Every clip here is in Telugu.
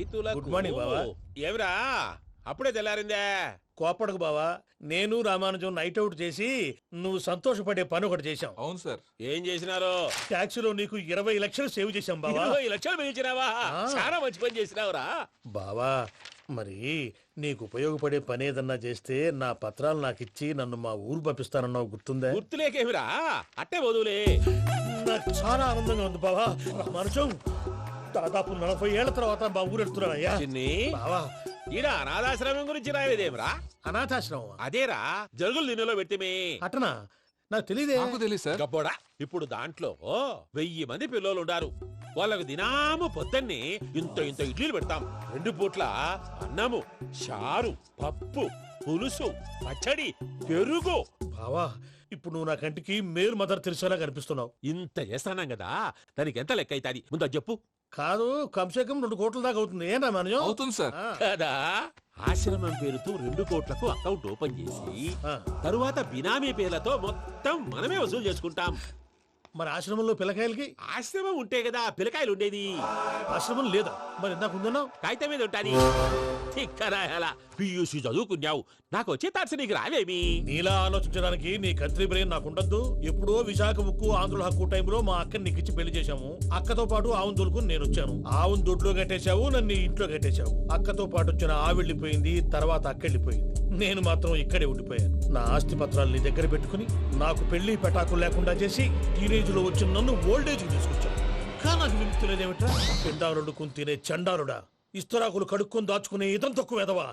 రైతులకు గుడ్ మార్నింగ్ బావా. ఏమిరా అప్పుడే తెల్లారిందే? కోపడకు బావా, నేను రామానుజం నైట్ అవుట్ చేసి నువ్వు సంతోషపడే పని ఒకటి చేశాం. అవును సార్. ఏం చేసినారు? ట్యాక్సీలో నీకు 20 లక్షలు సేవ్ చేశాం బావా. 20 లక్షలు మిగిల్చినావా? చాలా మంచి పని చేసినావురా బావా, మరి నీకు ఉపయోగపడే పని ఏదన్నా చేస్తే నా పత్రాలు నాకిచ్చి నన్ను మా ఊరు పంపిస్తానన్నావు, గుర్తుందా? గుర్తులేకేమిరా, అట్టే వదులే. నాకు చాలా ఆనందంగా ఉంది బావా. రామానుజం, దాదాపు 40 ఏళ్ల తర్వాత మా ఊరు ఎడుతున్నానయ్యా. చిన్ని బావా, ఈడ అనాథాశ్రమం గురించి రాయలేదేమిరా? అనాథాశ్రమం అదేరా జరుగులు దీనిలో పెట్టిమే. అటనా? నాకు తెలియదే. నాకు తెలియదు సార్. గబ్బోడా, ఇప్పుడు దాంట్లో 1000 మంది పిల్లలు ఉండారు. వాళ్ళకు దినాము పొద్దున్నే ఇంత ఇంత ఇడ్లీలు పెడతాం. 2 పూట్ల అన్నము, చారు, పప్పు, పులుసు, పచ్చడి, పెరుగు. బావా, ఇప్పుడు నువ్వు నా కంటికి మేలు మదర్ తెరిసేలా కనిపిస్తున్నావు. ఇంత చేస్తానం కదా, దానికి ఎంత లెక్క అవుతుంది ముందు అది చెప్పు. కాదు, కంసే కం 2 కోట్ల దాకా అవుతుంది. ఏం రామానుజం? అవుతుంది సార్. కదా, ఆశ్రమం పేరుతో 2 కోట్లకు అకౌంట్ ఓపెన్ చేసి ఆ. తరువాత బినామీ పేర్లతో మొత్తం మనమే వసూలు చేసుకుంటాం. మరి ఆశ్రమంలో పిల్లకాయలకి? ఆశ్రమం ఉంటే కదా పిల్లకాయలు ఉండేది. ఆశ్రమం లేదా? మరి ఇందాక ఉందన్నావు. కాగితం మీద ఉంటాది. తిక్కరాయాలా, పియూసీ చదువుకున్నావు, నాకు వచ్చే తాట్స్ నీకు రావేమి? నీలా ఆలోచించడానికి నీ కత్రి బ్రెయిన్ నాకు ఉండద్దు. ఎప్పుడో విశాఖ ఉక్కు ఆంధ్రుల హక్కు టైంలో మా అక్కని నీకిచ్చి పెళ్లి చేశాము. అక్కతో పాటు ఆవును దొడుకు నేను వచ్చాను. ఆవును దొడ్లో కట్టేశావు, నన్ను ఇంట్లో కట్టేశావు. అక్కతో పాటు వచ్చిన ఆవిళ్ళిపోయింది, తర్వాత అక్కెళ్ళిపోయింది. నేను మాత్రం ఇక్కడే ఉండిపోయాను. నా ఆస్తి పత్రాలు నీ దగ్గర పెట్టుకుని నాకు పెళ్లి పెటాకులు లేకుండా చేసి టీనేజ్ లో వచ్చిన నన్ను ఓల్డేజ్ తీసుకొచ్చాను. కానీ నాకు విముక్తి లేదేమిట్రా? పిండారుడుకుని తినే చండారుడా, ఇస్తరాకులు కడుక్కొని దాచుకునే ఇతం తక్కువ ఎదవా,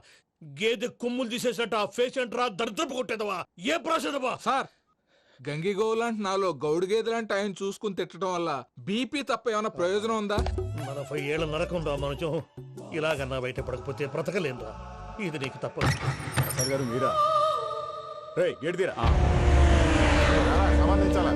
గేదె కొమ్ములు తీసేసట ఆ పేషెంట్ రా దరిద్రపు కొట్టేదవా, ఏ ప్రాసెదవా? సార్, గంగిగోవు లాంటి నాలో గౌడు గేదె లాంటి ఆయన చూసుకుని తిట్టడం వల్ల బీపీ తప్ప ఏమైనా ప్రయోజనం ఉందా? 40 ఏళ్ల నరకం రా మనచం. ఇలాగన్నా బయటపడకపోతే బ్రతకలేనురా. ఇది నీకు తప్పదు. సార్ గారు మీరా? రే గేట్ తీరా, సంబంధించాలా?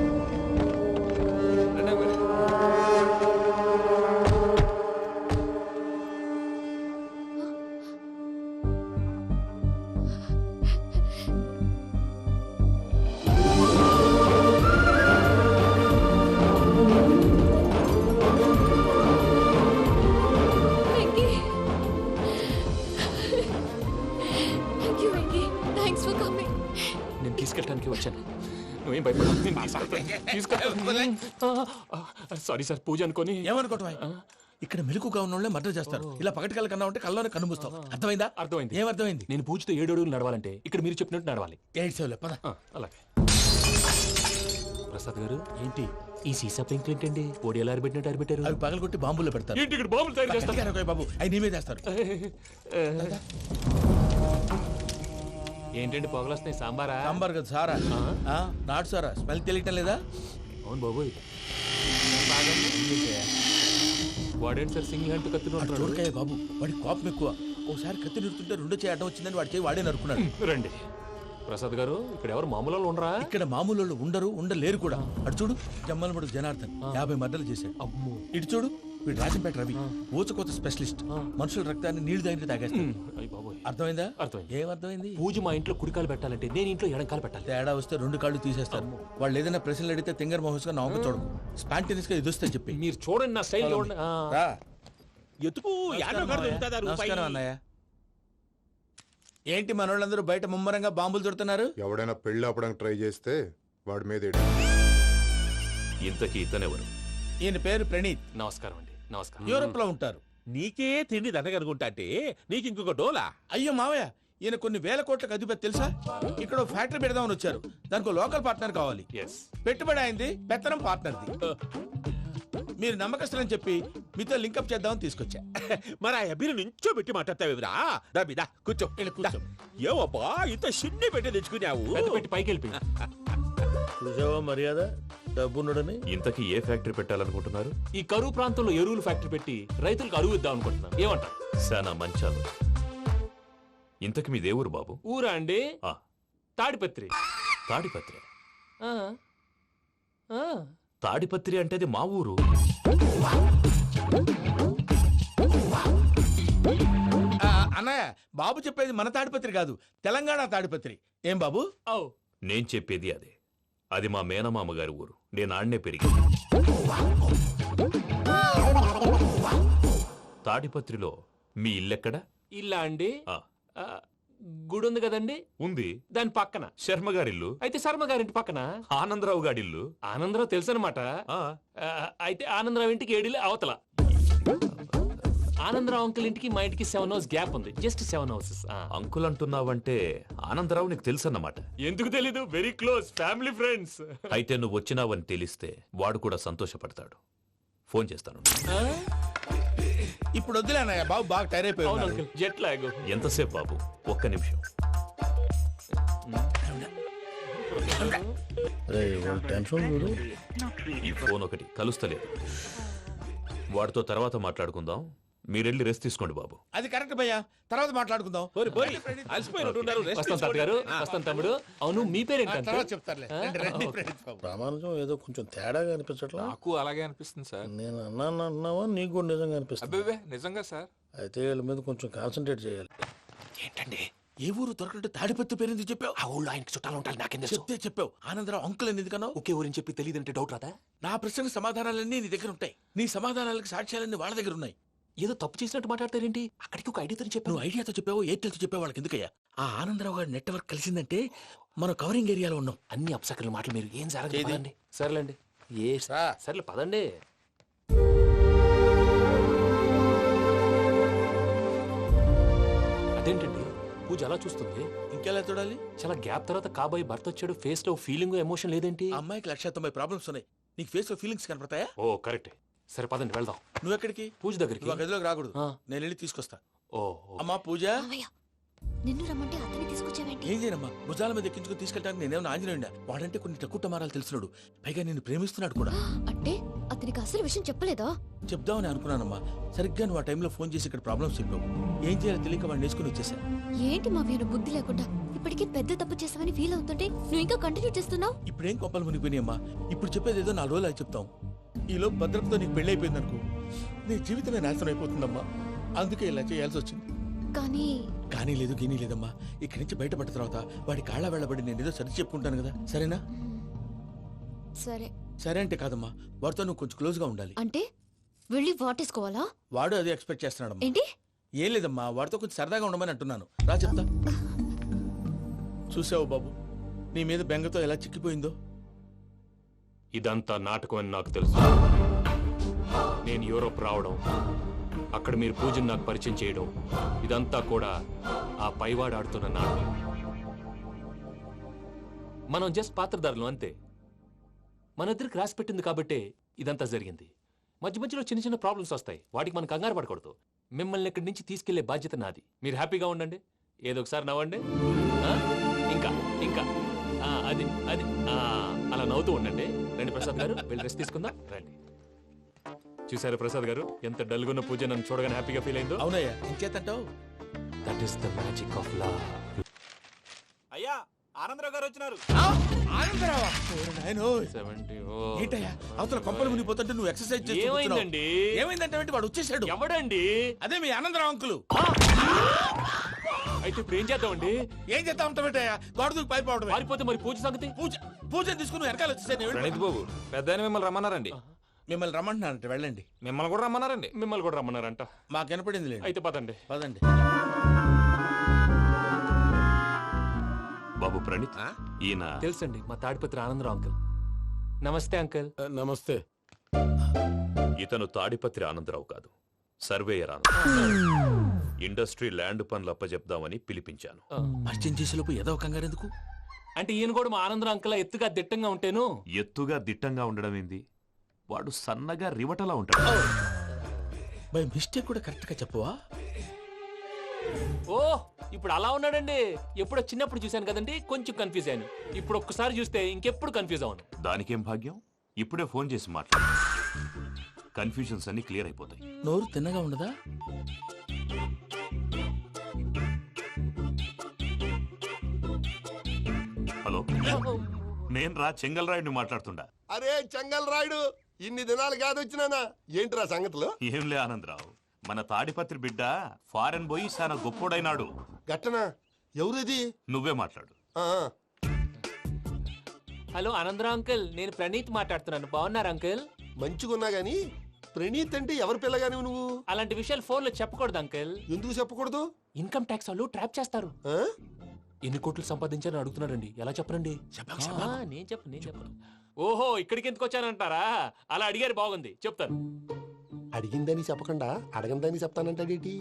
నేను తీసుకెళ్ళడానికి వచ్చాను. నువ్వేం భయపడ. సారీ సార్, పూజ అనుకోని. ఏమనుకోవటం? ఇక్కడ మెలకుగా ఉన్న వాళ్ళే మర్డర్ చేస్తారు. ఇలా పగటి కళ్ళ కన్నా ఉంటే కళ్ళలోనే కనుమూస్తావు. అర్థమైందా? అర్థమైంది. ఏమర్థమైంది? నేను పూజతో 7 అడుగులు నడవాలంటే ఇక్కడ మీరు చెప్పినట్టు నడవాలి. 8 సెవెన్లే, పద. అలాగే. ప్రసాద్ గారు, ఏంటి ఈ సీసా పెంకులు ఏంటండి? ఓడి ఎలా అరబెట్టినట్టు అరబెట్టారు? అవి పగలగొట్టి బాంబుల్లో పెడతారు. ఏంటి ఇక్కడ బాంబులు తయారు చేస్తారు? గట్టిగా అరవై బాబు, అవి నీవే చేస్తారు. ఏంటండి పొగలొస్తున్నాయి? సాంబారా? సాంబార్ కదా సారా? నాటు సారా. స్మెల్ తెలియటం లేదా? అవును బాబోయ్. వాడేంటి సార్ సింగిల్ హ్యాండ్ కత్తిని? చూడకాయ బాబు, వాడి కోపం ఎక్కువ. ఓసారి కత్తి నిరుతుంటే 2 చేయి అడ్డం వచ్చిందని వాడి చేయి వాడే నరుకున్నాడు. రండి ప్రసాద్ గారు, ఇక్కడ ఎవరు మామూలు వాళ్ళు ఉండరా? ఇక్కడ మామూలు వాళ్ళు ఉండరు, ఉండలేరు కూడా. అటు చూడు, జమ్మలమడు జనార్దన్ 50 మర్డర్లు చేశాడు. అమ్మో. ఇటు చూడు, వీడు రాజంపేట రవి ఊచకోత స్పెషలిస్ట్. మనుషుల రక్తాన్ని నీళ్లు దగ్గర తాగేస్తాడు. అయ్య బాబోయ్. అర్థమైందా? అర్థమైంది. ఏమర్థమైంది? పూజ మా ఇంట్లో కుడికాలు పెట్టాలంటే నేను ఇంట్లో ఎడంకాలు పెట్టాలి. తేడా వస్తే 2 కాళ్ళు తీసేస్తారు. వాళ్ళు ఏదైనా ప్రశ్నలు అడిగితే తింగర్ మహోస్ గా నవ్వు చూడకు. స్పాంటేనియస్ గా ఎదుస్తా చెప్పి. మీరు చూడండి నా స్టైల్. రా. ఎతుకు యాడో కాడ దొరుకుతుందా రూపాయి? నమస్కారం అన్నయ్య. ఏంటి మనోళ్ళందరూ బయట ముమ్మరంగా బాంబులు దొరుకుతున్నారు? ఎవడైనా పెళ్లి ఆపడానికి ట్రై చేస్తే వాడి మీద ఇంతకీ ఇతనెవరు? ఈయన పేరు ప్రణీత్. నమస్కారం అండి. నమస్కారం. యూరోప్ లో ఉంటారు. నీకే తిండి దండగనుకుంటా అంటే నీకు ఇంకొక డోలా? అయ్యో మావయ్య, ఈయన కొన్ని వేల కోట్లకు అధిపతి తెలుసా? ఇక్కడ ఫ్యాక్టరీ పెడదామని వచ్చారు. దానికి లోకల్ పార్ట్నర్ కావాలి. ఎస్. పెట్టుబడి అయింది, పెత్తనం పార్ట్నర్ది. మీరు నమ్మకస్తులని చెప్పి మీతో లింకప్ చేద్దామని తీసుకొచ్చా. మరి ఆ అబ్బిని నుంచో పెట్టి మాట్లాడతావేమిరా? దా బిదా కూర్చో. కూర్చో. ఏవబ్బా ఇంత చిన్ని పెట్టి తెచ్చుకున్నావు? పెద్ద పెట్టి పైకి వెళ్ళిపోయి. చూసావా మర్యాద, డబ్బున్నడని. ఇంతకీ ఏ ఫ్యాక్టరీ పెట్టాలనుకుంటున్నారు? ఈ కరువు ప్రాంతంలో ఎరువులు ఫ్యాక్టరీ పెట్టి రైతులకు అరువు ఇద్దాం అనుకుంటున్నాను. ఏమంటారు? శానా మంచాలు. ఇంతకి మీ దేవురు బాబు? ఊరా అండి? ఆ, తాడిపత్రి. తాడిపత్రి. ఆ. ఆ. తాడిపత్రి అంటే అది మా ఊరు. అన్నయ్య, బాబు చెప్పేది మన తాడిపత్రి కాదు, తెలంగాణ తాడిపత్రి. ఏం బాబు? నేను చెప్పేది అదే. అది మా మేనమామ గారి ఊరు. నేను ఆడనే పెరిగి. తాడిపత్రిలో మీ ఇల్లెక్కడ? ఇల్లా అండి ఆ, ఆ, గుడి ఉంది కదండి ఉంది. దాని పక్కన. శర్మ గారిల్లు. అయితే శర్మ గారింటి పక్కన ఆనందరావు గారిల్లు. ఆనందరావు తెలుసు అనమాట. ఆ, అయితే ఆనందరావు ఇంటికి 7 అవతల. ఆనందరావు అంకుల్ ఇంటికి మా ఇంటికి 7 హౌస్ గ్యాప్ ఉంది. Just 7 houses. అంకుల్ అంటున్నావంటే ఆనందరావు నీకు తెలుసన్నమాట. ఎందుకు తెలీదు, వెరీ క్లోజ్ ఫ్యామిలీ ఫ్రెండ్స్. అయితే నువ్వు వచ్చినావని తెలిస్తే వాడు కూడా సంతోషపడతాడు. ఫోన్ చేస్తాను. ఇప్పుడు వద్దులే అన్నయ్య, బాబు బాగా టైర్ అయిపోయి అవును ఉన్నాడు. Uncle, jet lag. ఎంతసేపు బాబు? ఒక్క నిమిషం. ఈ ఫోన్ ఒకటి కలుస్తలేదు. వాడితో తర్వాత మాట్లాడుకుందాం. మీరెళ్ళి రెస్ట్ తీసుకోండి బాబు. అది కరెక్ట్ భయ్యా, తర్వాత మాట్లాడుకుందాం. పోరి పోరి అలసిపోయినట్టున్నారు. రెస్ట్ వస్తాం తాత గారు, వస్తాం తమ్ముడు. అవును మీ పేరేంటి తర్వాత అంకుల్? చెప్తారులే. రండి, రండి, ప్రణీత్ బాబు. ప్రామాణికం ఏదో కొంచెం తేడాగా అనిపించట్లా. నాకు అలాగే అనిపిస్తుంది సార్. నేను అన్నావా నీకు కూడా నిజంగా అనిపిస్తుంది. అబ్బే నిజంగా సార్. అయితే వీళ్ళ మీద కొంచెం కాన్సన్ట్రేట్ చేయాలి. ఏంటండి ఏ ఊరు దొరకట్టు తాడిపత్రి పేరు ఎందుకు చెప్పావు? ఆ ఊళ్ళో ఆయనకి చుట్టాలు ఉంటారు, నాకేం తెలుసు. చెప్తే చెప్పావు. ఆనందరావు అంకుల్ అని ఎందుకన్నావు? ఒకే ఊరిని చెప్పి తెలియదంటే డౌట్ రాదా? నా ప్రశ్నకు సమాధానాలన్నీ నీ దగ్గర ఉంటాయి. నీ సమాధానాలకు సాక్ష్యాలన్నీ వాళ్ళ దగ్గర ఉన్నాయి. ఏదో తప్పు చేసినట్టు మాట్లాడతారేంటి? అక్కడికి ఒక ఐడియాతో చెప్పాను. నువ్వు ఐడియాతో చెప్పావు, ఎయిర్టెల్తో చెప్పావు, వాళ్ళకి ఎందుకయ్యా? ఆ ఆనందరావు గారి నెట్వర్క్ కలిసిందంటే మనం కవరింగ్ ఏరియాలో ఉన్నాం. అన్ని అప్సకర్ల మాటలు మీరు ఏం జరగదు. ఏది? పదండి. సర్లేండి. ఏ సర్లే పదండి. అదేంటండి పూజ అలా చూస్తుంది? ఇంకెలా చూడాలి? చాలా గ్యాప్ తర్వాత కాబోయే భర్త వచ్చాడు, ఫేస్ లో ఫీలింగ్ ఎమోషన్ లేదేంటి? ఆ అమ్మాయికి 190 ప్రాబ్లమ్స్ ఉన్నాయి. నీకు ఫేస్ లో ఫీలింగ్స్ కనపడతాయా? ఓ కరెక్ట్. సరే పదండి వెళ్దాం. నువ్వు ఎక్కడికి? పూజ దగ్గరికి. నువ్వు ఆ గదిలోకి రాకూడదు. ఆ. నేను వెళ్ళి తీసుకొస్తా. ఓ అమ్మా పూజ, మావయ్య నిన్ను రమ్మంటే అతన్ని తీసుకొచ్చావేంటి? ఏం చేయనమ్మా? భుజాల మీద ఎక్కించుకుని తీసుకెళ్ళడానికి నేనేమన్నా ఆంజనేయుడా? వాడంటే కొన్ని తక్కువ టమారాలు తెలిసినాడు, పైగా నిన్ను ప్రేమిస్తున్నాడు కూడా. అంటే అతనికి అసలు విషయం చెప్పలేదా? చెప్దామని అనుకున్నానమ్మా. సరిగ్గా నువ్వు ఆ టైంలో ఫోన్ చేసి ఇక్కడ ప్రాబ్లమ్స్ చెప్పావు. ఏం చేయాలో తెలియక వాడిని వేసుకుని వచ్చేసా. ఏంటి మావయ్య నువ్వు బుద్ధి లేకుండా ఇప్పటికే పెద్ద తప్పు చేసావని ఫీల్ అవుతుంటే నువ్వు ఇంకా కంటిన్యూ చేస్తున్నావు? ఇప్పుడేం కొప్పలు మునిగిపోయినాయమ్మా. ఇప్పుడు చెప్పేది ఏదో 4 రోజులు అది చెప్తాం. ఈలో భద్రతతో నీకు పెళ్లి అయిపోయింది అనుకో, నీ జీవితమే నాశనం అయిపోతుందమ్మా. అందుకే ఇలా చేయాల్సి వచ్చింది. కానీ లేదు గీనీ లేదమ్మా. ఇక్కడి నుంచి బయటపడ్డ తర్వాత వాడి కాళ్ళ వెళ్ళబడి నేను ఏదో సరి చెప్పుకుంటాను కదా, సరేనా? సరే. సరే అంటే కాదమ్మా, వాడితో నువ్వు కొంచెం క్లోజ్ గా ఉండాలి. అంటే వెళ్ళి వాటేసుకోవాలా? వాడు అదే ఎక్స్పెక్ట్ చేస్తున్నాడమ్మా. ఏంటి? ఏం లేదమ్మా, వాడితో కొంచెం సరదాగా ఉండమని అంటున్నాను. రా చెప్తా. చూసావు బాబు, నీ మీద బెంగతో ఎలా చిక్కిపోయిందో. ఇదంతా నాటకం అని నాకు తెలుసు. నేను యూరోప్ రావడం, అక్కడ మీరు పూజను నాకు పరిచయం చేయడం, ఇదంతా కూడా ఆ పైవాడు ఆడుతున్న నాటకం. మనం జస్ట్ పాత్రధారులు అంతే. మన ఇద్దరికి రాసి పెట్టింది కాబట్టే ఇదంతా జరిగింది. మధ్య మధ్యలో చిన్న చిన్న ప్రాబ్లమ్స్ వస్తాయి, వాటికి మనం కంగారు పడకూడదు. మిమ్మల్ని ఇక్కడి నుంచి తీసుకెళ్లే బాధ్యత నాది. మీరు హ్యాపీగా ఉండండి, ఏదో ఒకసారి నవ్వండి. ఆ? ఇంకా ఇంకా అది అది అలా నవ్వుతూ ఉండండి. రండి ప్రసాద్ గారు, వెళ్ళి రెస్ట్ తీసుకుందాం రండి. చూసారా ప్రసాద్ గారు, ఎంత డల్గున్న పూజ నన్ను చూడగానే హ్యాపీగా ఫీల్ అయిందో? అవునయ్యా, ఇంకేతంటావు? That is the magic of love. అయ్యా ఆనందరావు గారు వచ్చినారు. ఆనందరావా? ఓరి నాయనో. 70. ఏంటయ్యా అవతల కొంపలు మునిగిపోతుంటే నువ్వు ఎక్సర్సైజ్ చేస్తూ కూర్చున్నావు. ఏమైందండి? ఏమైందంటే వాడు వచ్చేసాడు. ఎవడండి? అదే మీ ఆనందరావు అంకులు. అయితే ఇప్పుడు ఏం చేద్దామండి? ఏం చేస్తా ఉంటావేటయ్యా? గోడ దూకి పైపోవడమే. పారిపోతే మరి పూజ సంగతి? పూజ తీసుకుని వెనకాల వచ్చేసాను. ప్రణీత్ బాబు, పెద్ద మిమ్మల్ని రమ్మన్నారండి. మిమ్మల్ని రమ్మంటున్నానంటే వెళ్ళండి. మిమ్మల్ని కూడా రమ్మన్నారండి. మిమ్మల్ని కూడా రమ్మన్నారంట. మాకు వినపడింది లేదు. అయితే పదండి. పదండి. బాబు ప్రణీత్, ఈయన తెలుసండి, మా తాడిపత్రి ఆనందరావు అంకుల్. నమస్తే అంకుల్. నమస్తే. ఇతను తాడిపత్రి ఆనందరావు కాదు, సర్వేయర్ ఆనందరావు. ఇండస్ట్రీ ల్యాండ్ పనులు అప్పజెప్దామని పిలిపించాను. పరిచయం చేసేలోపు ఏదో కంగారు ఎందుకు? అంటే ఈయన కూడా మా ఆనందరావు అంకుల్ ఎత్తుగా దిట్టంగా ఉంటేను. ఎత్తుగా దిట్టంగా ఉండడం ఏంది? వాడు సన్నగా రివటలా ఉంటాడు. బై మిస్టేక్ కూడా కరెక్ట్ గా చెప్పవా? ఓ ఇప్పుడు అలా ఉన్నాడండి. ఎప్పుడో చిన్నప్పుడు చూశాను కదండి, కొంచెం కన్ఫ్యూజ్ అయ్యాను. ఇప్పుడు ఒక్కసారి చూస్తే ఇంకెప్పుడు కన్ఫ్యూజ్ అవును. దానికేం భాగ్యం, ఇప్పుడే ఫోన్ చేసి మాట్లాడు. కన్ఫ్యూజన్స్ అన్ని క్లియర్ అయిపోతాయి. నోరు తిన్నగా ఉండదా? హలో, నేను రా చెంగల్రాయుడిని మాట్లాడుతుండా. అరే చెంగల్ రాయుడు, ఇన్ని దినాలు కాదు వచ్చినానా? ఏంట్రా సంగతులు? ఏంలే ఆనందరావు, మన తాడిపత్రి బిడ్డ ఫారెన్ పోయి చాలా గొప్పోడైనాడు. గట్టనా? ఎవరిది? నువ్వే మాట్లాడు. ఆ, హలో ఆనందరావు అంకుల్, నేను ప్రణీత్ మాట్లాడుతున్నాను. బాగున్నారు అంకుల్? మంచిగున్నా గాని ప్రణీత్ అంటే ఎవరి పిల్లగాని నువ్వు? అలాంటి విషయాలు ఫోన్లో చెప్పకూడదు అంకిల్. ఎందుకు చెప్పకూడదు? ఇన్కమ్ ట్యాక్స్ వాళ్ళు ట్రాప్ చేస్తారు. ఆ? ఎన్ని కోట్లు సంపాదించాలని అడుగుతున్నారండి, ఎలా చెప్పరండి? నేను చెప్పను. ఓహో, ఇక్కడికి ఎందుకు వచ్చానంటారా? అలా అడిగారు, బాగుంది, చెప్తాను. అడిగిందని చెప్పకుండా అడగందని చెప్తానంటాడేటి?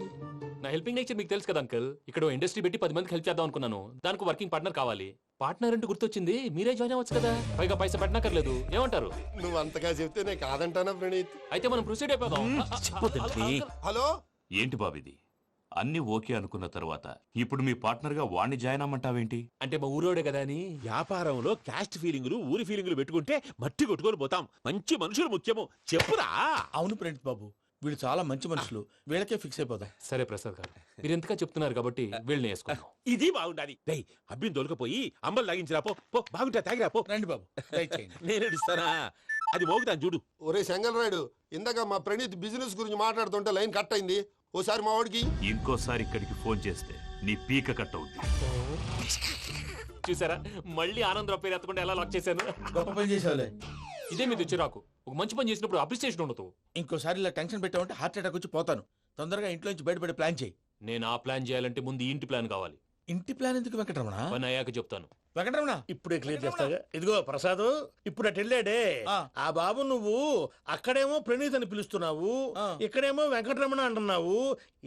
నా హెల్పింగ్ నేచర్ మీకు తెలుసు కదా అంకల్. ఇక్కడ ఇండస్ట్రీ పెట్టి 10 మందికి హెల్ప్ చేద్దాం అనుకున్నాను. దానికి వర్కింగ్ పార్ట్నర్ కావాలి. పార్ట్నర్ అంటే గుర్తొచ్చింది, మీరే జాయిన్ అవ్వచ్చు కదా, పైగా పైసా పెట్టనక్కర్లేదు. ఏమంటారు? నువ్వు అంతగా చెప్తే నేను కాదంటానా ప్రణీత్? అయితే మనం ప్రొసీడ్ అయిపోదాం. హలో, ఏంటి బాబిది? అన్ని ఓకే అనుకున్న తర్వాత ఇప్పుడు మీ పార్ట్నర్ గా వాణ్ణి జాయిన్ అమ్మంటావేంటి? అంటే మా ఊరోడే కదా అని. వ్యాపారంలో క్యాస్ట్ ఫీలింగులు ఊరి ఫీలింగులు పెట్టుకుంటే మట్టి కొట్టుకొని పోతాం. మంచి మనుషులు ముఖ్యము, చెప్పురా. అవును ప్రణీత్ బాబు, వీళ్ళు చాలా మంచి మనుషులు, వీళ్ళకే ఫిక్స్ అయిపోదాం. సరే ప్రసాద్ గారు, మీరు ఎంతగా చెప్తున్నారు కాబట్టి వీళ్ళని వేసుకున్నాం. ఇది బాగుండాలి. డై అబ్బిని దొలకపోయి అంబలు తాగించిరా పో. పో బాగుంటా, తాగిరా పో. రండి బాబు, దయచేయండి. నేను ఇస్తానా? అది మోగుతాను చూడు. ఒరే చెంగల్ రాయుడు, ఇందాక మా ప్రణీత్ బిజినెస్ గురించి మాట్లాడుతుంటే లైన్ కట్ అయింది. ఓసారి మా వాడికి ఇంకోసారి ఇక్కడికి ఫోన్ చేస్తే నీ పీక కట్ అవుద్ది. చూసారా, మళ్ళీ ఆనందరావు పేరు ఎత్తకుండా ఎలా లాక్ చేశాను. గొప్ప పని చేసేవాళ్ళే. ఇదే మీద చిరాకు. ఒక మంచి పని చేసినప్పుడు అప్రిసియేషన్ ఉండదు. ఇంకోసారి ఇలా టెన్షన్ పెట్టామంటే హార్ట్ అటాక్ వచ్చి పోతాను. తొందరగా ఇంట్లో నుంచి బయటపడే ప్లాన్ చేయి. నేను ఆ ప్లాన్ చేయాలంటే ముందు ఈ ఇంటి ప్లాన్ కావాలి. ఇంటి ప్లాన్ ఎందుకు వెంకటరమణ? పని అయ్యాక చెప్తాను. వెంకటరమణ ఇప్పుడే క్లియర్ చేస్తాగా. ఇదిగో ప్రసాద్, ఇప్పుడు అటు వెళ్ళాడే ఆ బాబు, నువ్వు అక్కడేమో ప్రణీత్ అని పిలుస్తున్నావు, ఇక్కడేమో వెంకటరమణ అంటున్నావు.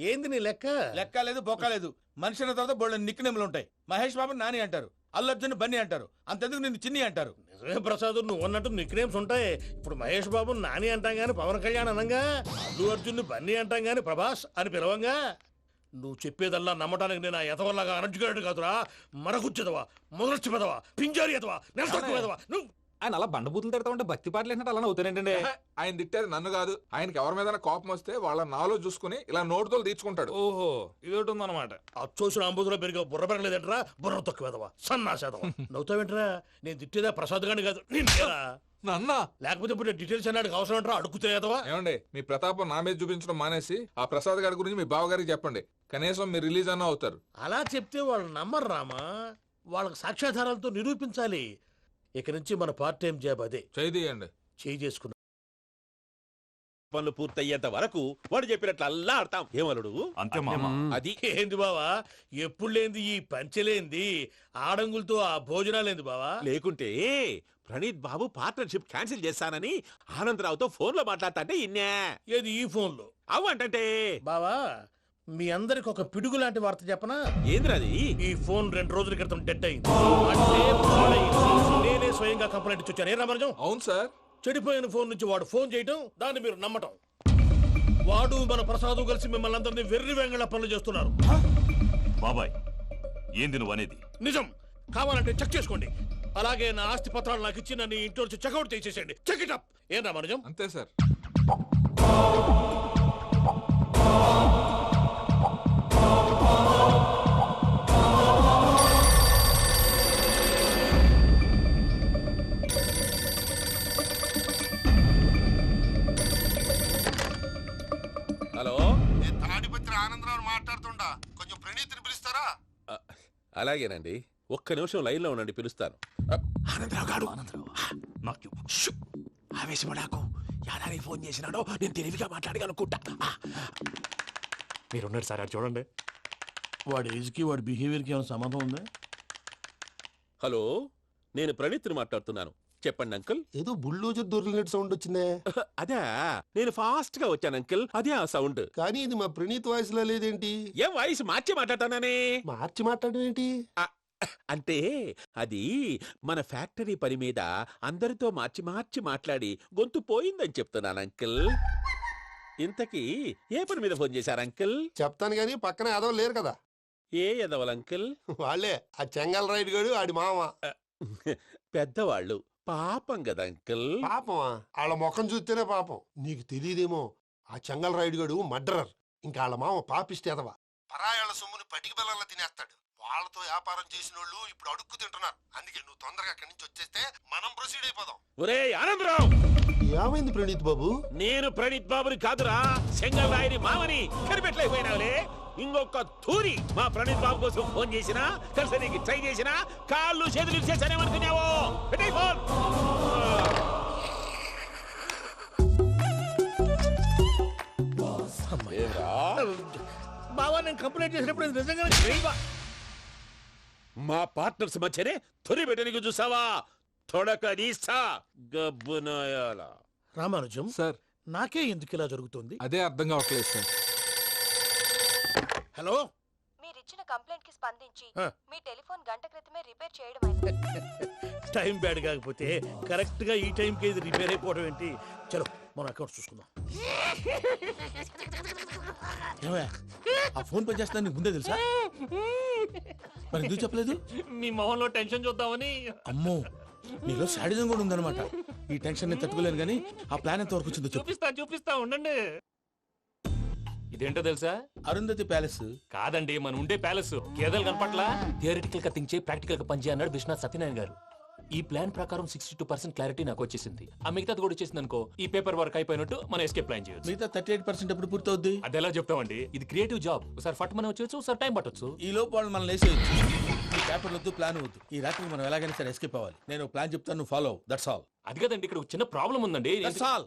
ఏంది నీ లెక్క? లెక్క లేదు, బొక్క లేదు. మనిషి అన్న తర్వాత బోళ్ళ నిక్నెములు ఉంటాయి. మహేష్ బాబు నాని అంటారు, అల్లు అర్జున్ బన్నీ అంటారు, అంతెందుకు నిన్ను చిన్ని అంటారు. నిజమే ప్రసాద్, నువ్వు అన్నట్టు నిక్నేమ్స్ ఉంటాయి. ఇప్పుడు మహేష్ బాబు నాని అంటాం గాని పవన్ కళ్యాణ్ అనంగా, అల్లు అర్జున్ బన్నీ అంటాం గాని ప్రభాస్ అని పిలవంగా. నువ్వు చెప్పేదల్లా నమ్మటానికి నేను ఆ ఎతవల్లాగా అనర్జుకేటెడ్ కాదురా. మరగుచ్చదవా, మొదలచ్చి పెదవా, పింజారి ఎదవా, నెలసొక్కు పెదవా. నువ్వు ఆయన అలా బండబూతులు తిడతా ఉంటే భక్తి పాటలు ఏంటంటే అలా అవుతానంటే. ఆయన తిట్టేది నన్ను కాదు, ఆయనకి ఎవరి మీద కోపం వస్తే వాళ్ళ నాలో చూసుకుని ఇలా నోటుతో తీర్చుకుంటాడు. ఓహో, ఇదొకటి ఉందన్నమాట. అచ్చోసిన అంబుధులో పెరిగే బుర్ర పెరగలేదంటరా, బుర్ర తొక్కువేదవా, సన్నాసేదవా. నవ్వుతావేంట్రా? నేను తిట్టేదా ప్రసాద్ గాని కాదు, నిన్నేరా. నన్నా? లేకపోతే ఇప్పుడు డీటెయిల్స్ అన్నాడు అవసరం అంటారా? అడుగుతాయేదవా. ఏమండి, మీ ప్రతాపం నా మీద చూపించడం మానేసి ఆ ప్రసాద్ గారి గురించి మీ బావగారికి చెప్పండి. కనీసం మీరు రిలీజ్ అన్న అవుతారు. అలా చెప్తే వాళ్ళు నమ్మరు రామా. వాళ్ళకి సాక్ష్యాధారాలతో నిరూపించాలి. ఇక నుంచి మన పార్ట్ టైం జాబ్ అదే. చేయండి. చేయి చేసుకున్నా పనులు పూర్తయ్యేంత వరకు వాడు చెప్పినట్లు అల్లా ఆడతాం. ఏమలుడు? అంతే మామ. అది ఏంది బావా, ఎప్పుడు లేంది ఈ పంచలేంది, ఆడంగులతో ఆ భోజనాలేంది బావా? లేకుంటే ప్రణీత్ బాబు పార్ట్నర్షిప్ క్యాన్సిల్ చేస్తానని ఆనందరావుతో ఫోన్ లో మాట్లాడతాంటే ఇన్నే. ఏది ఈ ఫోన్ లో? అవ్వంటే బావా, మీ అందరికి ఒక పిడుగు లాంటి వార్త చెప్పనా? ఏంద్రది? ఈ ఫోన్ 2 రోజుల క్రితం డెడ్ అయింది. అంటే పాడైంది. నేనే స్వయంగా కంప్లైంట్ ఇచ్చి వచ్చాను. ఏ రామరాజం? అవును సార్. చెడిపోయిన ఫోన్ నుంచి వాడు ఫోన్ చేయటం, దాన్ని మీరు నమ్మటం. వాడు మన ప్రసాదు కలిసి మిమ్మల్ని అందరినీ వెర్రి వెంగళ పనులు చేస్తున్నారు. బాబాయ్, ఏంది నువ్వు అనేది? నిజం. కావాలంటే చెక్ చేసుకోండి. అలాగే నా ఆస్తి పత్రాలు నాకు ఇచ్చి నన్ను ఇంట్లో నుంచి చెక్అౌట్ చేసేసేయండి. Check it up. ఏం రామరాజం? అంతే సార్. హలో, నేను తాడిపత్రి ఆనందరావు మాట్లాడుతుండా, కొంచెం ప్రణీత్ని పిలుస్తారా? అలాగేనండి. ఒక్క నిమిషం లైన్ లో ఉండండి, పిలుస్తాను. ఆనందరావు గాడు. ఆవేశపడాకు. యాదారి ఫోన్ చేసినాడో నేను తెలివిగా మాట్లాడగలనుకుంటా. మీరున్నారు సార్, అది చూడండి. వాడి ఏజ్కి వాడి బిహేవియర్కి ఏమైనా సంబంధం ఉందా? హలో, నేను ప్రణీత్ని మాట్లాడుతున్నాను. చెప్పండి అంకుల్. ఏదో బుల్డోజర్ దొరికినట్టు సౌండ్ వచ్చిందే. అదే, నేను ఫాస్ట్ గా వచ్చాను అంకుల్, అదే ఆ సౌండ్. కానీ ఇది మా ప్రణీత్ వాయిస్ లో లేదేంటి? ఏ వాయిస్ మార్చి మాట్లాడతాననే? మార్చి మాట్లాడడం ఏంటి? అంటే అది మన ఫ్యాక్టరీ పని మీద అందరితో మార్చి మార్చి మాట్లాడి గొంతు పోయిందని చెప్తున్నాను అంకుల్. ఇంతకీ ఏ పని మీద ఫోన్ చేశారు అంకుల్? చెప్తాను గానీ పక్కన ఏదో లేరు కదా. ఏ ఎదవలు అంకుల్? వాళ్ళే ఆ చెంగల్ రైడ్ గడు ఆడి మామ. పెద్దవాళ్ళు, పాపం కదా అంకుల్. పాపమా? వాళ్ళ ముఖం చూస్తేనే పాపం. నీకు తెలియదేమో, ఆ చెంగల్ రైడ్ గడు మర్డరర్. ఇంకా వాళ్ళ మామ పాపిస్తేదవా. పరాయాళ్ళ సొమ్ముని పటికి బెల్లంలో తినేస్తాడు. వాళ్ళతో వ్యాపారం చేసిన వాళ్ళు ఇప్పుడు అడుక్కు తింటున్నారు. అందుకే నువ్వు తొందరగా అక్కడి నుంచి వచ్చేస్తే మనం ప్రొసీడ్ అయిపోదాం. ఒరే ఆనందరావు! ఏమైంది ప్రణీత్ బాబు? నేను ప్రణీత్ బాబుని కాదురా, సెంగల్ రాయని మామని. కనిపెట్టలేకపోయినావులే. ఇంకొక తూరి మా ప్రణీత్ బాబు కోసం ఫోన్ చేసినా, కలిసి నీకు ట్రై చేసినా కాళ్ళు చేతులు ఇచ్చేసానేమనుకున్నావో. పెట్టేయ్ ఫోన్. బావా నేను కంప్లైంట్ చేసినప్పుడు ఇది నిజంగానే చేయవా? మా పార్ట్నర్స్ మధ్యనే తొలి పెట్టడానికి చూసావా? తొడక నీస్తా గబ్బునాయాల. రామానుజం సార్ నాకే ఎందుకు ఇలా జరుగుతుంది? అదే అర్థం కావట్లేదు సార్. హలో, మీరిచ్చిన కంప్లైంట్ కి స్పందించి ఆ. మీ టెలిఫోన్ గంట క్రితమే రిపేర్ చేయడం అయింది. టైం బ్యాడ్ కాకపోతే కరెక్ట్ గా ఈ టైం కి ఇది రిపేర్ అయిపోవడం ఏంటి? చలో మన అకౌంట్ చూసుకుందాం. ఏమయ్య, ఆ ఫోన్ పనిచేస్తున్నా నీకు ముందే తెలుసా? మరి ఎందుకు చెప్పలేదు? మీ మొహంలో టెన్షన్ చూద్దామని. అమ్మో, నీలో శాడిజం కూడా ఉందన్నమాట. ఈ టెన్షన్ నేను తట్టుకోలేను కానీ ఆ ప్లాన్ ఎంత వరకు వచ్చిందో చెప్పు. చూపిస్తా ఉండండి. ఇదేంటో తెలుసా? అరుంధతి ప్యాలెస్. కాదండి, మన ఉండే ప్యాలెస్. గేదెలు కనపట్లా? థియరిటికల్ గా థింక్ చేయి, ప్రాక్టికల్ గా పనిచేయి అన్నాడు విశ్వనాథ్ సత్యనారాయణ గారు. ఈ ప్లాన్ ప్రకారం 62% క్లారిటీ నాకు వచ్చేసింది. ఆ మిగతాది కూడా వచ్చేసింది అనుకో, ఈ పేపర్ వర్క్ అయిపోయినట్టు మనం ఎస్కేప్ ప్లాన్ చేయొచ్చు. మిగతా 38% ఎప్పుడు పూర్తవుద్ది? అది ఎలా చెప్తామండి? ఇది క్రియేటివ్ జాబ్. ఒకసారి ఫట్ మనం వచ్చేచ్చు, ఒకసారి టైం పట్టొచ్చు. ఈ లోపు వాళ్ళు మనం లేసేయచ్చు. ఈ పేపర్ వద్దు, ప్లాన్ వద్దు. ఈ రాత్రికి మనం ఎలాగైనా సరే ఎస్కేప్ అవ్వాలి. నేను ప్లాన్ చెప్తాను, నువ్వు ఫాలో. That's all. అది కదండి, ఇక్కడ ఒక చిన్న ప్రాబ్లం ఉందండి. That's all.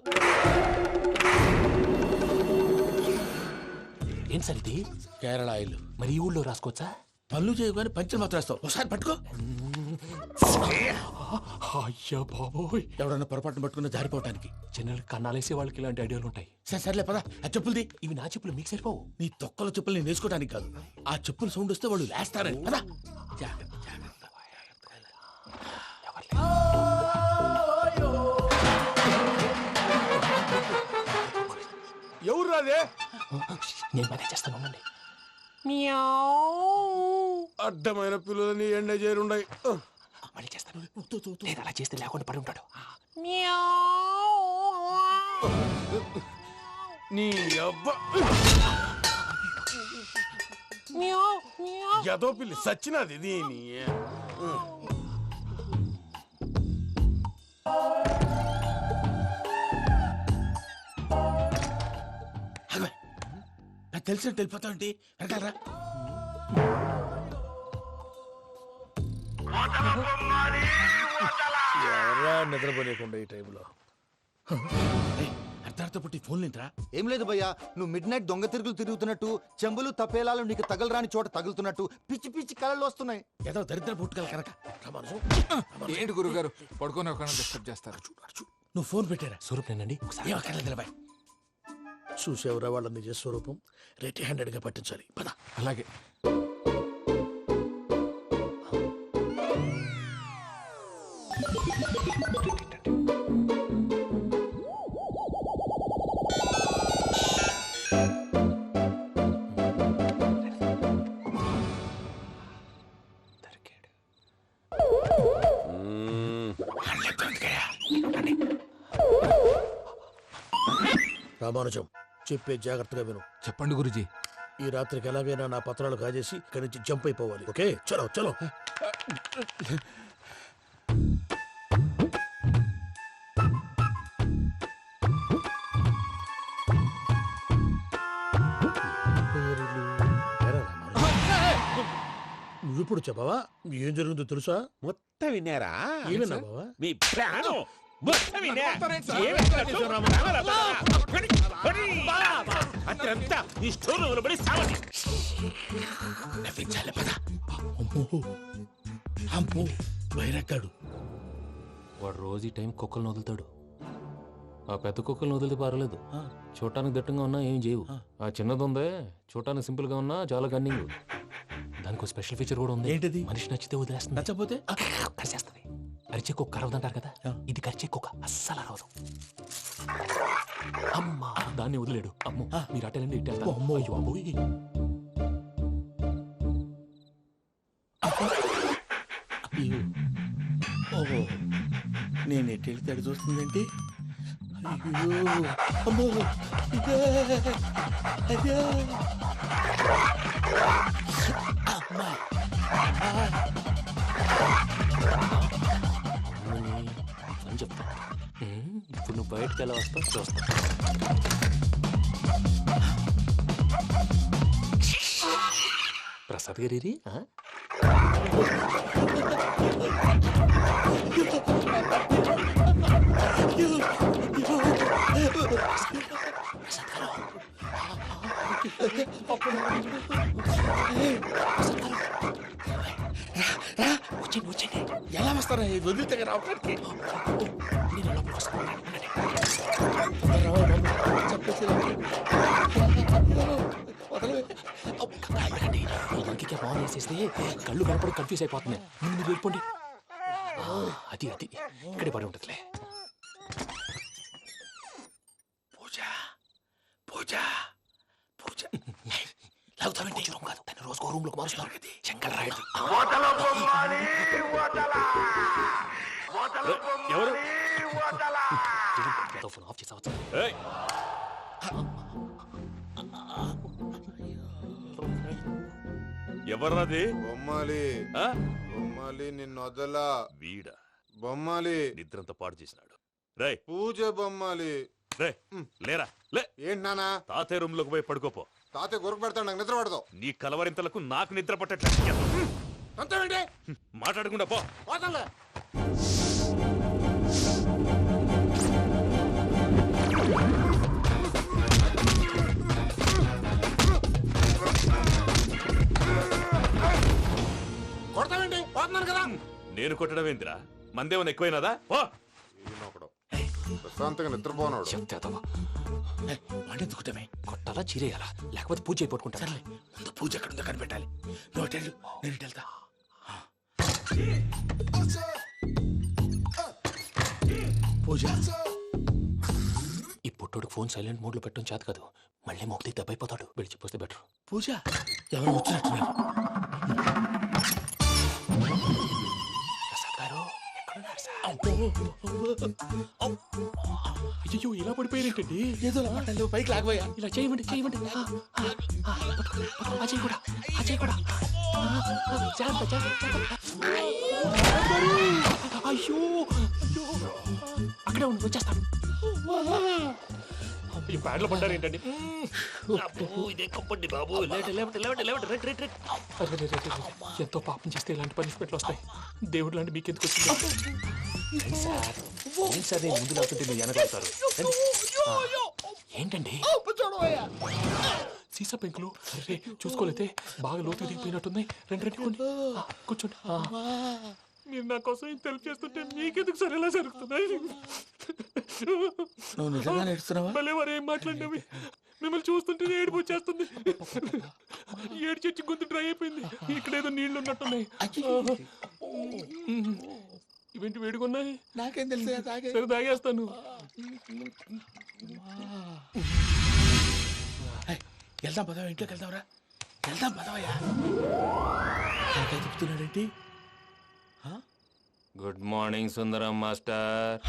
ఏం సార్ ఇది? కేరళ ఆయిల్. మరి ఈ ఊళ్ళో రాసుకోవచ్చా? పళ్ళు చేయగానే పంచలు మాత్రం వేస్తావు. ఒకసారి పట్టుకో. అయ్యా బాబోయ్, ఎవడన్నా పొరపాటున పట్టుకున్న జారిపోవటానికి. జనరల్ కన్నాలేసే వాళ్ళకి ఇలాంటి ఐడియాలు ఉంటాయి. సర్లే పదా, ఆ చెప్పులది. ఇవి నా చెప్పులు మీకు సరిపోవు. నీ తొక్కల చెప్పులు నేను వేసుకోవడానికి కాదు, ఆ చెప్పులు సౌండ్ వస్తే వాళ్ళు లేస్తారని. పదా. ఎవరు రాదే? నేను మేనేజ్ చేస్తాను, ఉండండి. అడ్డమైన పిల్లలని ఎండ చేరుండయి. మళ్ళీ చేస్తాను. లేదు, అలా చేస్తే లేకుండా పడి ఉంటాడు. నీ అబ్బ ఎదో పిల్లి సచ్చినది దీని. నాకు తెలిసినట్టు వెళ్ళిపోతావు ఏంటి? వెనకాలరా. ఎవరా నిద్రపోలేకుండా ఈ టైంలో? అర్ధార్థ పుట్టి ఫోన్ లేంట్రా. ఏం లేదు భయ్యా, నువ్వు మిడ్ నైట్ దొంగ తిరుగులు తిరుగుతున్నట్టు, చెంబులు తపేలాలు నీకు తగలరాని చోట తగులుతున్నట్టు పిచ్చి పిచ్చి కళలు వస్తున్నాయి. ఏదో దరిద్ర పుట్టుకల కనుక. ఏంటి గురుగారు పడుకొని ఒక డిస్టర్బ్ చేస్తారు? నువ్వు ఫోన్ పెట్టారా? స్వరూప్ నేనండి. ఏమక్కర్లేదు. చూసేవరా వాళ్ళ నిజ స్వరూపం. రెట్టి హ్యాండెడ్ గా పట్టించాలి. పద. అలాగే. రామానుజం, చెప్పే జాగ్రత్తగా విను. చెప్పండి గురుజీ. ఈ రాత్రికి ఎలాగైనా నా పత్రాలు కాజేసి ఇక్కడి నుంచి జంప్ అయిపోవాలి. ఓకే, చలో చలో. నువ్విప్పుడు చెప్పవా ఏం జరిగిందో తెలుసా? మొత్తం విన్నారా? ఏమన్నా బావా? మీ ప్లాను మొత్తం విన్నా. అత్రంతా ఈ స్టోర్ రూమ్ లో పడి సావండి. నవ్వించాలి. పద. అమ్మో, అమ్మో, వైరక్కాడు. వాడు రోజు ఈ టైం కుక్కలను వదులుతాడు. ఆ పెద్ద కుక్కలను వదిలితే పర్వాలేదు, చూడటానికి దట్టంగా ఉన్నా ఏం చేయవు. ఆ చిన్నది ఉందే, చూడటానికి సింపుల్ గా ఉన్నా చాలా కన్నింగ్. దానికి స్పెషల్ ఫీచర్ కూడా ఉంది. ఏంటిది? మనిషి నచ్చితే వదిలేస్తుంది, నచ్చపోతే కరిచేస్తుంది. అరిచే కుక్క అరవదంటారు కదా, ఇది కరిచే కుక్క అస్సలు అరవదు. అమ్మా, దాన్ని వదిలేడు. అమ్మో, మీరు అటెండి ఇటు వెళ్తారు. అమ్మో. అయ్యో అమ్మోయ్. ఓహో, నేను ఎటు వెళ్తే అటు చూస్తుందంటే. అయ్యో, అమ్మో, ఇదే, అదే. అమ్మా, అని చెప్తా. ఇప్పుడు నువ్వు బయటకు ఎలా వస్తావు చూస్తా. ప్రసాద్ గారి ఎలా వస్తారా ఇది వదిలితే రావడానికి ఇంకే ఫోన్ వేసేస్తే కళ్ళు కనపడి కన్ఫ్యూజ్ అయిపోతున్నాయి. ముందు మీరు వెళ్ళిపోండి. అది అది ఇక్కడే పడి ఉంటుందిలే. పూజ పూజ పూజ లాగుతామంటే రూమ్ కాదు, తను రోజుకో రూమ్ లోకి మారుస్తున్నారు కదా. చెంగల్ రాయడు. ఎవరు ఫోన్ ఆఫ్ చేసావచ్చు. ఎవర్రాది? బొమ్మాలి బొమ్మాలి నిన్ను వదలా. వీడ బొమ్మాలి నిద్రంతా పాడు చేసినాడు. రే పూజ బొమ్మాలి. రే లేరా లే. ఏంటి నానా? తాతయ్య రూమ్ లోకి పోయి పడుకోపో. తాతయ్య గురకు పెడతాడు, నాకు నిద్ర పడతావు. నీ కలవరింతలకు నాకు నిద్ర పట్టట్లేదు. అంతేంటి మాట్లాడకుండా పో. పోతాలే. కొడతావేంటి? పోతున్నాను కదా. నేను కొట్టడం ఏంటిరా? మందేమన్నా ఎక్కువైనదా? పో. ప్రశాంతంగా నిద్రపోనాడు. వాడెందుకుంటామే? కొట్టాలా చీరేయాలా లేకపోతే పూజ అయిపోట్టుకుంటా. ముందు పూజ ఎక్కడ ఉందో కనిపెట్టాలి. నువ్వు వెళ్ళు, నేను వెళ్తా. పూజ ఈ పుట్టోడు ఫోన్ సైలెంట్ మోడ్ లో పెట్టడం చేత కాదు. మళ్ళీ మోగితే దెబ్బైపోతాడు. విడిచిపోతే బెటర్. పూజ ఎవరు వచ్చినట్టున్నారు. ప్రసాద్ గారు ఎక్కడున్నారు సార్? అయ్యో ఇలా పడిపోయారేంటండి? ఏదో మాటలు పైకి లాగబోయా. ఇలా చేయమండి చేయమండి. అజయ్ కూడా అజయ్ కూడా జాగ్రత్త జాగ్రత్త. అయ్యో అక్కడే ఉండి వచ్చేస్తాను. ఈ బ్యాడ్లో పడ్డారు ఏంటండి? ఇదే కప్పండి బాబు. ఎంతో పాపం చేస్తే ఇలాంటి పనిష్మెంట్లు వస్తాయి. దేవుడు లాంటి మీకెందుకు వచ్చింది సార్? ఏం సార్ నేను ముందు లేకుంటే మీరు వెనకాడతారు. ఏంటండి సీసా పెంకులు? రే చూసుకోలేతే బాగా లోతు దిగిపోయినట్టున్నాయి. రెండు కొన్ని కూర్చోండి. మీరు నా కోసం ఇంత హెల్ప్ చేస్తుంటే మీకెందుకు సరే ఎలా జరుగుతున్నాయి? నువ్వు నిజంగా నేర్చున్నావా? మళ్ళీ వారు ఏం మాట్లాడినవి మిమ్మల్ని చూస్తుంటే ఏడుపు వచ్చేస్తుంది. ఏడు చెచ్చి గొంతు డ్రై అయిపోయింది. ఇక్కడ ఏదో నీళ్లు ఉన్నట్టున్నాయి. ఇవేంటి వేడుకున్నాయి? నాకేం తెలుసు. సరే తాగేస్తాను. వెళ్దాం పదవా, ఇంట్లోకి వెళ్దాంరా. వెళ్దాం పదవయ్యా. నాకే చెప్తున్నాడేంటి? గుడ్ మార్నింగ్ సుందరం మాస్టర్.